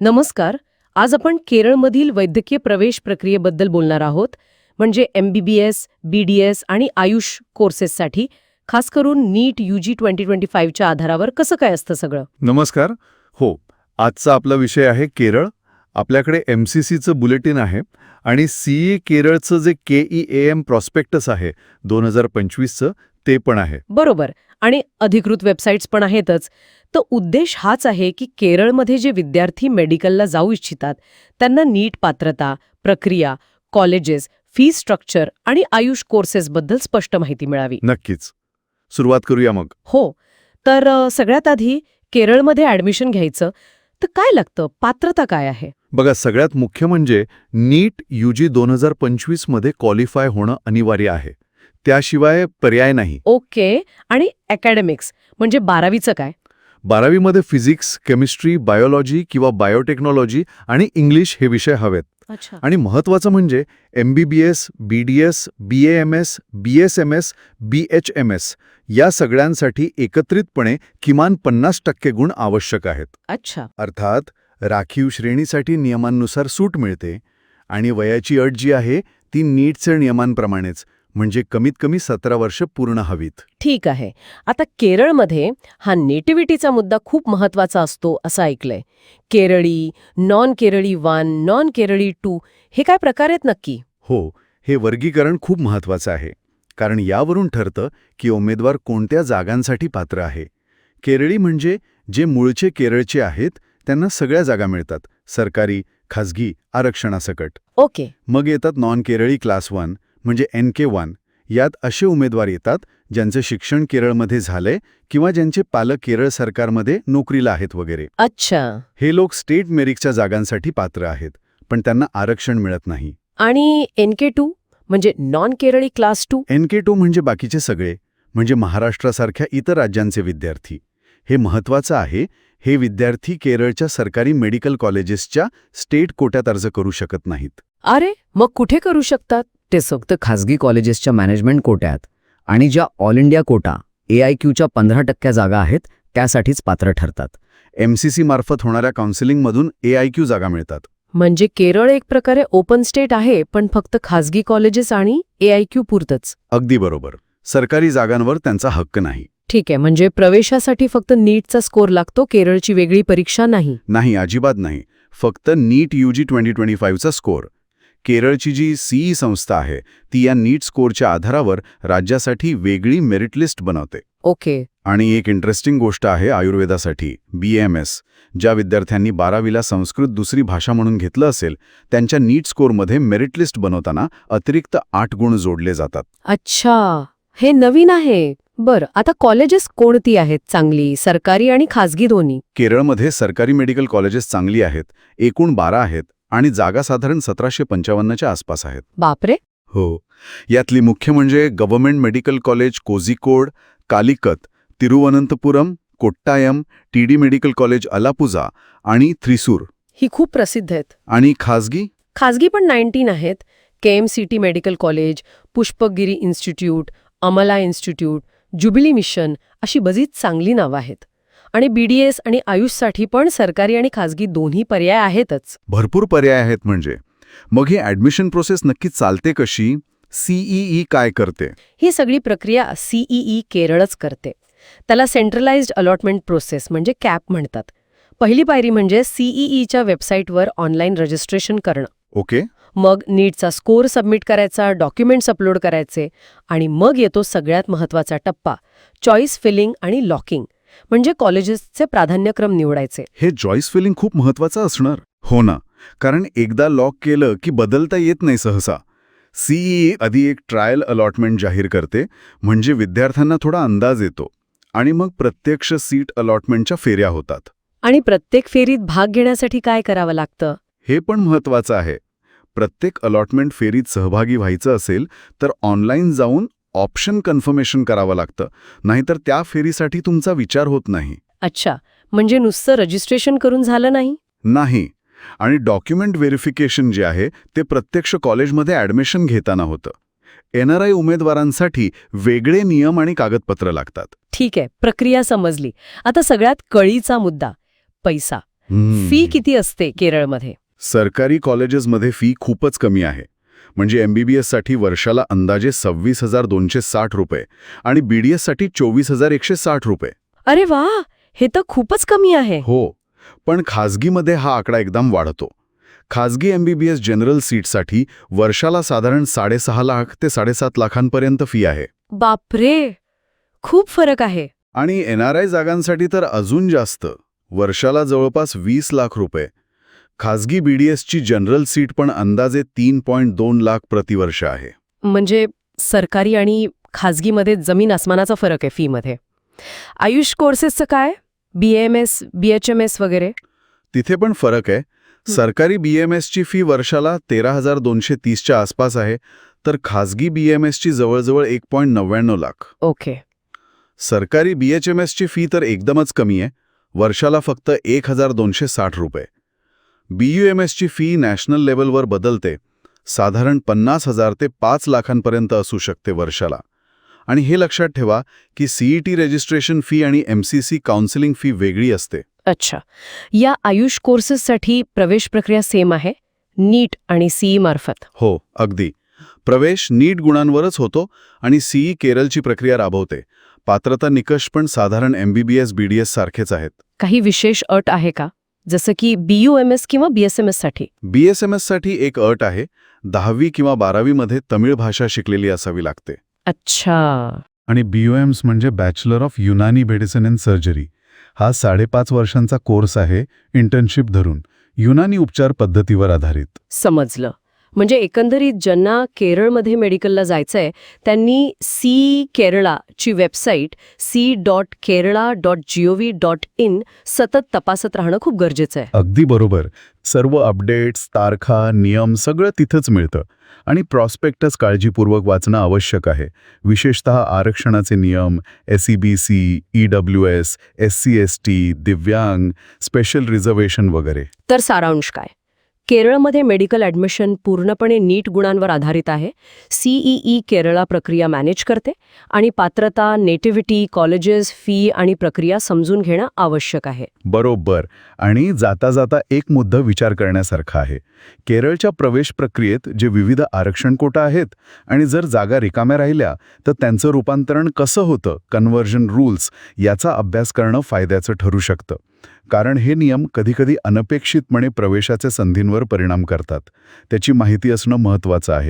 नमस्कार. आज आपण केरळमधील वैद्यकीय प्रवेश प्रक्रियेबद्दल बोलणार आहोत. म्हणजे MBBS, BDS आणि आयुष कोर्सेससाठी खास करून नीट UG 2025च्या आधारावर कसं काय असतं सगळं? नमस्कार. हो, आजचा आपला विषय आहे केरळ. आपल्याकडे MCCचं बुलेटिन आहे आणि CE केरळचं जे KEAM प्रॉस्पेक्टस आहे 2025चं ते पण आहे. बरोबर. आणि अधिकृत वेबसाईट्स पण आहेतच. तर उद्देश हाच आहे की केरळमध्ये जे विद्यार्थी मेडिकलला जाऊ इच्छितात त्यांना नीट पात्रता, प्रक्रिया, कॉलेजेस, फी स्ट्रक्चर आणि आयुष कोर्सेसबद्दल स्पष्ट माहिती मिळावी. नक्कीच. सुरुवात करूया मग. हो. तर सगळ्यात आधी केरळमध्ये ॲडमिशन घ्यायचं तर काय लागतं? पात्रता काय आहे? बघा, सगळ्यात मुख्य म्हणजे नीट UG 2025 मध्ये क्वालिफाय होणं अनिवार्य आहे. त्याशिवाय पर्याय नाही. ओके. आणि अकॅडमिक्स म्हणजे 12वीचं काय? 12वीमध्ये फिजिक्स, केमिस्ट्री, बायोलॉजी किंवा बायोटेक्नॉलॉजी आणि इंग्लिश हे विषय हवेत. अच्छा. आणि महत्त्वाचं म्हणजे MBBS, BDS, BAMS, BSMS, BHMS या सगळ्यांसाठी एकत्रितपणे किमान 50% गुण आवश्यक आहेत. अच्छा. अर्थात राखीव श्रेणीसाठी नियमांनुसार सूट मिळते आणि वयाची अट जी आहे ती नीटच्या नियमांप्रमाणेच, म्हणजे कमीत कमी 17 वर्ष पूर्ण हवीत. ठीक आहे. आता केरळमध्ये हा नेटिव्हिटीचा मुद्दा खूप महत्वाचा असतो असं ऐकलंय. केरळी, नॉन केरळी 1, नॉन केरळी 2 हे काय प्रकार आहेत नक्की? हो, हे वर्गीकरण खूप महत्त्वाचं आहे, कारण यावरून ठरतं की उमेदवार कोणत्या जागांसाठी पात्र आहे. केरळी म्हणजे जे मूळचे केरळचे आहेत त्यांना सगळ्या जागा मिळतात, सरकारी, खाजगी, आरक्षणासकट. ओके. मग येतात नॉन केरळी क्लास 1 म्हणजे NK1. यात असे उमेदवार येतात ज्यांचं शिक्षण केरळमध्ये झालंय किंवा ज्यांचे पालक केरळ सरकारमध्ये नोकरीला आहेत वगैरे. अच्छा. हे लोक स्टेट मेरिटच्या जागांसाठी पात्र आहेत, पण त्यांना आरक्षण मिळत नाही. आणि NK2 म्हणजे नॉन केरळी क्लास 2? NK2 म्हणजे बाकीचे सगळे, म्हणजे महाराष्ट्रासारख्या इतर राज्यांचे विद्यार्थी. हे महत्त्वाचं आहे. हे विद्यार्थी केरळच्या सरकारी मेडिकल कॉलेजेसच्या स्टेट कोट्यात अर्ज करू शकत नाहीत. अरे, मग कुठे करू शकतात? ते फक्त खासगी कॉलेजेसच्या मॅनेजमेंट कोट्यात आणि ज्या ऑल इंडिया कोटा AIQच्या 15% जागा आहेत त्यासाठीच पात्र ठरतात. MCC मार्फत होणाऱ्या काउन्सिलिंगमधून AIQ जागा मिळतात. म्हणजे केरळ एक प्रकारे ओपन स्टेट आहे, पण फक्त खासगी कॉलेजेस आणि AIQ पुरतच. अगदी बरोबर. सरकारी जागांवर त्यांचा हक्क नाही. ठीक आहे. म्हणजे प्रवेशासाठी फक्त नीटचा स्कोर लागतो, केरळची वेगळी परीक्षा नाही? नाही, अजिबात नाही. फक्त नीट UG 2025चा स्कोर. केरळची जी CE संस्था आहे ती या नीट स्कोरच्या आधारावर राज्यासाठी वेगळी मेरिट लिस्ट बनवते. ओके. आणि एक इंटरेस्टिंग गोष्ट आहे आयुर्वेदासाठी BAMS. ज्या विद्यार्थ्यांनी 12वीला संस्कृत दुसरी भाषा म्हणून घेतलं असेल त्यांच्या नीट स्कोरमध्ये मेरिट लिस्ट बनवताना अतिरिक्त 8 गुण जोडले जातात. अच्छा, हे नवीन आहे. बरं, आता कॉलेजेस कोणती आहेत चांगली, सरकारी आणि खासगी दोन्ही? केरळमध्ये सरकारी मेडिकल कॉलेजेस चांगली आहेत. एकूण 12 आहेत आणि जागा साधारण 1755च्या आसपास आहेत. बापरे. हो, यातली मुख्य म्हणजे government medical college Kozhikode, Calicut, Thiruvananthapuram, Kottayam, TD medical college Alappuzha आणि थ्रिसूर. ही खूप प्रसिद्ध आहेत. आणि खासगी खासगी पण 19 आहेत. KMCT medical college, Pushpagiri institute, अमला इन्स्टिट्यूट, जुबिली मिशन अशी बरीच चांगली नावं आहेत. आणि BDS आणि आयुषसाठी पण सरकारी आणि खासगी दोन्ही पर्याय आहेतच. भरपूर पर्याय आहेत. म्हणजे मग ही ॲडमिशन प्रोसेस नक्की चालते कशी? CEE काय करते? ही सगळी प्रक्रिया CEE केरळच करते. त्याला सेंट्रलाइज्ड अलॉटमेंट प्रोसेस म्हणजे CAP म्हणतात. पहिली पायरी म्हणजे CEEच्या वेबसाईटवर ऑनलाईन रजिस्ट्रेशन करणं. ओके. मग नीटचा स्कोर सबमिट करायचा, डॉक्युमेंट्स अपलोड करायचे आणि मग येतो सगळ्यात महत्त्वाचा टप्पा, चॉईस फिलिंग आणि लॉकिंग, म्हणजे कॉलेजेसचे प्राधान्यक्रम निवडायचे. हे चॉईस फिलिंग खूप महत्त्वाचं असणार. हो ना, कारण एकदा लॉक केलं की बदलता येत नाही सहसा. CEE आधी एक ट्रायल अलॉटमेंट जाहीर करते, म्हणजे विद्यार्थ्यांना थोडा अंदाज येतो आणि मग प्रत्यक्ष सीट अलॉटमेंटच्या फेऱ्या होतात. आणि प्रत्येक फेरीत भाग घेण्यासाठी काय करावं लागतं? हे पण महत्त्वाचं आहे. प्रत्येक अलॉटमेंट फेरीत सहभागी व्हायचं असेल तर ऑनलाईन जाऊन ऑप्शन कन्फर्मेशन करावं लागतं, नाहीतर त्या फेरीसाठी तुमचा विचार होत नाही. अच्छा, म्हणजे नुसतं रजिस्ट्रेशन करून झालं नाही? नाही. आणि डॉक्युमेंट व्हेरिफिकेशन जे आहे ते प्रत्यक्ष कॉलेजमध्ये ॲडमिशन घेताना होतं. NRI उमेदवारांसाठी वेगळे नियम आणि कागदपत्र लागतात. ठीक आहे, प्रक्रिया समजली. आता सगळ्यात कळीचा मुद्दा, पैसा. फी किती असते केरळमध्ये? सरकारी कॉलेजेसमध्ये फी खूपच कमी आहे. म्हणजे MBBSसाठी वर्षाला अंदाजे 26,260 रुपये आणि BDS साठी 24,160 रुपये. अरे वा, हे तर खूपच कमी आहे. हो, पण खाजगीमध्ये हा आकडा एकदम वाढतो. खाजगी MBBS जनरल सीटसाठी वर्षाला साधारण 6.5 लाख ते 7.5 लाखांपर्यंत फी आहे. बापरे, खूप फरक आहे. आणि NRI जागांसाठी तर अजून जास्त, वर्षाला जवळपास 20 लाख रुपये. खाजगी BDSची जनरल सीट पण अंदाजे 3.2 लाख प्रतिवर्ष आहे. म्हणजे सरकारी आणि खाजगीमध्ये जमीन आसमानाचा फरक आहे फीमध्ये. आयुष कोर्सेसचं काय? BAMS, BHMS वगैरे? तिथे पण फरक आहे. सरकारी BMSची फी वर्षाला 13,230च्या आसपास आहे, तर खाजगी BMSची जवळजवळ 1.99 लाख. ओके. सरकारी BHMSची फी तर एकदमच कमी आहे, वर्षाला फक्त 1,260 रुपये. BUMSची फी नॅशनल लेवलवर बदलते, साधारण 50,000 ते 5 लाखांपर्यंत असू शकते वर्षाला. आणि हे लक्षात ठेवा की CET रजिस्ट्रेशन फी आणि MCC काउन्सिलिंग फी वेगळी असते. अच्छा. या आयुष कोर्सेससाठी प्रवेश प्रक्रिया सेम आहे? नीट आणि CE मार्फत? हो, अगदी. प्रवेश नीट गुणांवरच होतो आणि CE केरळची प्रक्रिया राबवते. पात्रता निकष पण साधारण MBBS BDS सारखेच आहेत. काही विशेष अट आहे का? जसं की BUMS किंवा BSMS साठी? BSMS साठी एक अट आहे, 10वी किंवा 12वी मध्ये तमिळ भाषा शिकलेली असावी लागते. अच्छा. आणि BUMS म्हणजे bachelor of Unani medicine and surgery. हा 5.5 वर्षांचा कोर्स आहे, इंटर्नशिप धरून, युनानी उपचार पद्धतीवर आधारित. समजलं. म्हणजे एकंदरीत ज्यांना केरळमध्ये मेडिकलला जायचंय त्यांनी CE केरळाची वेबसाईट c.kerala.gov.in सतत तपासत राहणं खूप गरजेचं आहे. अगदी बरोबर. सर्व अपडेट्स, तारखा, नियम सगळं तिथंच मिळतं. आणि प्रॉस्पेक्टस काळजीपूर्वक वाचणं आवश्यक आहे. विशेषतः आरक्षणाचे नियम, SEBC, EWS, SC/ST, दिव्यांग, स्पेशल रिझर्वेशन वगैरे. तर सारांश काय? केरळमध्ये मेडिकल ॲडमिशन पूर्णपणे नीट गुणांवर आधारित आहे. CEE केरळा प्रक्रिया मॅनेज करते आणि पात्रता, नेटिव्हिटी, कॉलेजेस, फी आणि प्रक्रिया समजून घेणं आवश्यक आहे. बरोबर. आणि जाता जाता एक मुद्दा विचार करण्यासारखा आहे. केरळच्या प्रवेश प्रक्रियेत जे विविध आरक्षण कोटा आहेत आणि जर जागा रिकाम्या राहिल्या तर त्यांचं रूपांतरण कसं होतं, कन्व्हर्जन रूल्स, याचा अभ्यास करणं फायद्याचं ठरू शकतं. कारण हे नियम कधीकधी अनपेक्षितपणे प्रवेशाच्या संधींवर परिणाम करतात. त्याची माहिती असणं महत्त्वाचं आहे.